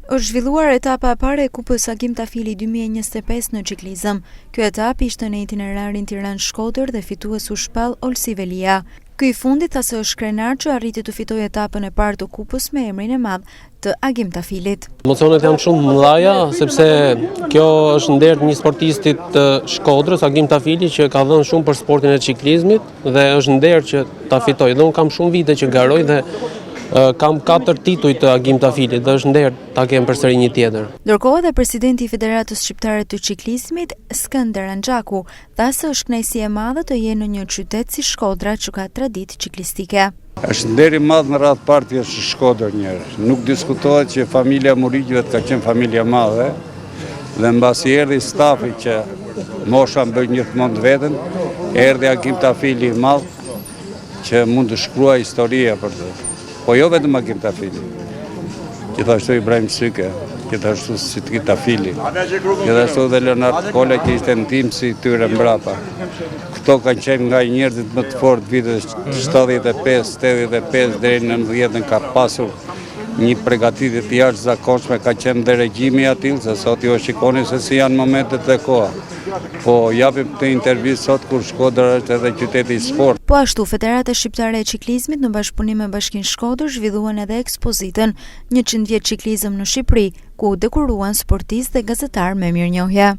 Është zhvilluar etapa e parë e Kupës Agim Tafili 2025 në ciklizëm. Ky etap ishte në itinerarin Tiranë-Shkodër dhe fitues u shpall Olsi Velia. Ky i fundit tha se është krenar që arriti të fitojë etapën e parë të Kupës me emrin e madh të Agim Tafilit. Emocionet janë shumë mëdha sepse kjo është nder një sportistit të Shkodrës, Agim Tafili, që ka dhënë shumë për sportin e ciklizmit dhe është nder që ta fitojë. Dhe unë kam shumë vite që garoj dhe kam 4 tituj të Agim Tafilit dhe është nder ta kem përsëri një tjetër. Ndërkohë dhe presidenti i Federatës Shqiptare të Ciklizmit, Skënder Anxhaku, tha se është kënaqësi e madhe të jenë në një qytet si Shkodra që ka traditë ciklistike. Është nder i madh në radhë parti është Shkodër njerëz. Nuk diskutohet që familja Muriqëve ka qenë familja e madhe dhe mbasi erdhi stafi që mosha mbaj gjithmonë veten, erdhi Agim Tafili i madh që mund të shkruaj historia për të. Po jo vetëm Agim Tafili, gjithashtu Ibrahim Syke, gjithashtu Siti Tafili, gjithashtu dhe Leonard Kola që ishte në tim si tyre mbrapa. Këto kanë qenë nga njerëzit më të fortë vitet 75, 85 deri në 90 ka pasur një përgatitje të jashtëzakonshme, ka qenë dhe regjimi i atill, se sot jo shikoni se si janë momentet e koha. Po japim këtë intervistë sot kur Shkodra është edhe qyteti i sport. Po ashtu, Federata Shqiptare e Ciklizmit në bashkëpunim me Bashkinë Shkodër zhvilluan edhe ekspozitën 100 vjet ciklizëm në Shqipëri, ku dekoruan sportistë dhe gazetarë me mirënjohje.